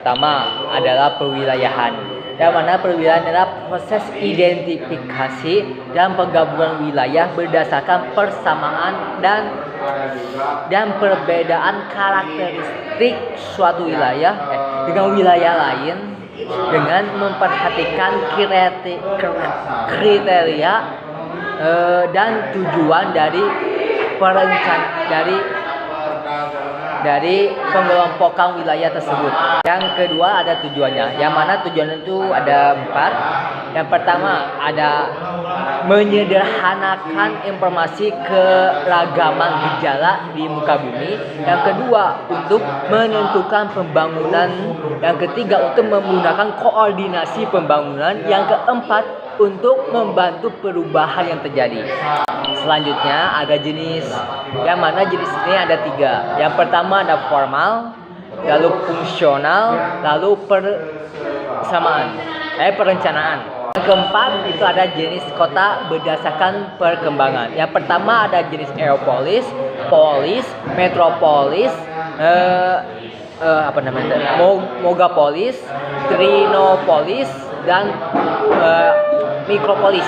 Pertama adalah perwilayahan, yang mana perwilayahan adalah proses identifikasi dan penggabungan wilayah berdasarkan persamaan dan perbedaan karakteristik suatu wilayah dengan wilayah lain dengan memperhatikan kriteria dan tujuan dari pengelompokan wilayah tersebut. Yang kedua ada tujuannya, yang mana tujuan itu ada 4. Yang pertama ada menyederhanakan informasi keragaman gejala di muka bumi. Yang kedua untuk menentukan pembangunan. Yang ketiga untuk memudahkan koordinasi pembangunan. Yang keempat untuk membantu perubahan yang terjadi. Selanjutnya ada jenis, yang mana jenis ini ada 3. Yang pertama ada formal, lalu fungsional, lalu perencanaan. Yang keempat itu ada jenis kota berdasarkan perkembangan. Yang pertama ada jenis aeropolis, polis, metropolis, mogapolis, trinopolis, dan mikropolis.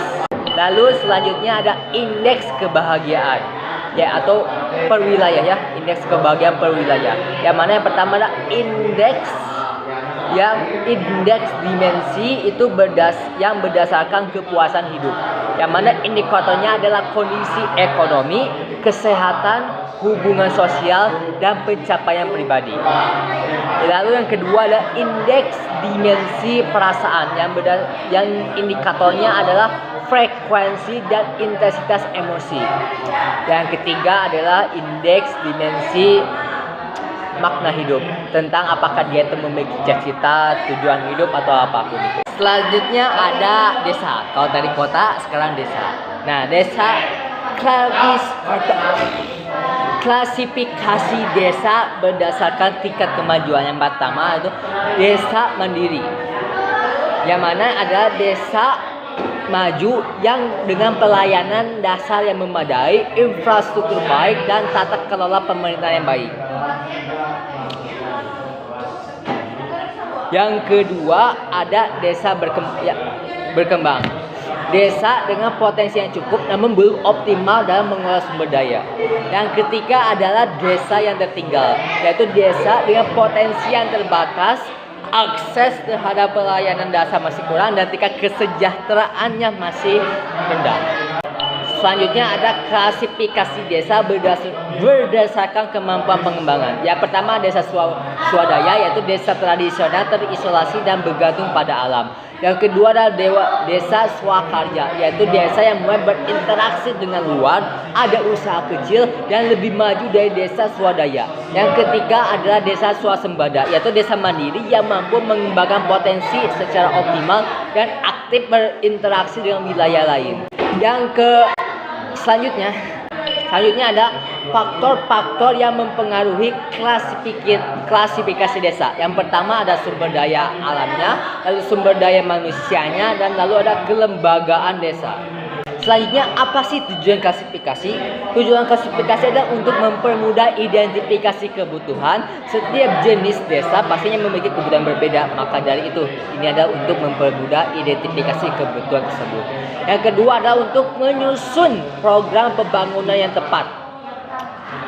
Lalu selanjutnya ada indeks kebahagiaan atau perwilayah ya, indeks kebahagiaan perwilayah. Yang mana yang pertama adalah indeks dimensi itu yang berdasarkan kepuasan hidup. Yang mana indikatornya adalah kondisi ekonomi, kesehatan, hubungan sosial, dan pencapaian pribadi. Lalu yang kedua adalah indeks dimensi perasaan yang indikatornya adalah frekuensi dan intensitas emosi. Yang ketiga adalah indeks dimensi makna hidup, tentang apakah dia itu memiliki cita-cita, tujuan hidup atau apapun itu. Selanjutnya ada desa. Kalau tadi kota, sekarang desa. Nah, desa klasifikasi desa berdasarkan tingkat kemajuan. Yang pertama itu desa mandiri, yang mana ada desa maju yang dengan pelayanan dasar yang memadai, infrastruktur baik, dan tata kelola pemerintahan yang baik. Yang kedua ada desa berkembang. Desa dengan potensi yang cukup namun belum optimal dalam mengelola sumber daya. Yang ketiga adalah desa yang tertinggal, yaitu desa dengan potensi yang terbatas, akses terhadap pelayanan dasar masih kurang, dan tingkat kesejahteraannya masih rendah. Selanjutnya ada klasifikasi desa berdasarkan kemampuan pengembangan. Yang pertama desa swadaya, yaitu desa tradisional terisolasi dan bergantung pada alam. Yang kedua adalah desa swakarya, yaitu desa yang mulai berinteraksi dengan luar, ada usaha kecil dan lebih maju dari desa swadaya. Yang ketiga adalah desa swasembada, yaitu desa mandiri yang mampu mengembangkan potensi secara optimal dan aktif berinteraksi dengan wilayah lain. Selanjutnya ada faktor-faktor yang mempengaruhi klasifikasi desa. Yang pertama ada sumber daya alamnya, lalu sumber daya manusianya, dan lalu ada kelembagaan desa. Selanjutnya, apa sih tujuan klasifikasi? Tujuan klasifikasi adalah untuk mempermudah identifikasi kebutuhan. Setiap jenis desa pastinya memiliki kebutuhan berbeda. Maka dari itu, ini adalah untuk mempermudah identifikasi kebutuhan tersebut. Yang kedua adalah untuk menyusun program pembangunan yang tepat.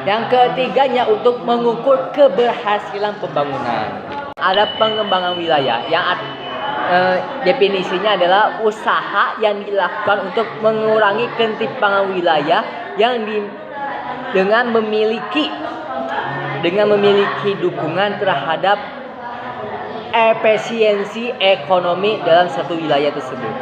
Yang ketiganya untuk mengukur keberhasilan pembangunan. Ada pengembangan wilayah yang definisinya adalah usaha yang dilakukan untuk mengurangi ketimpangan wilayah dengan memiliki dukungan terhadap efisiensi ekonomi dalam satu wilayah tersebut.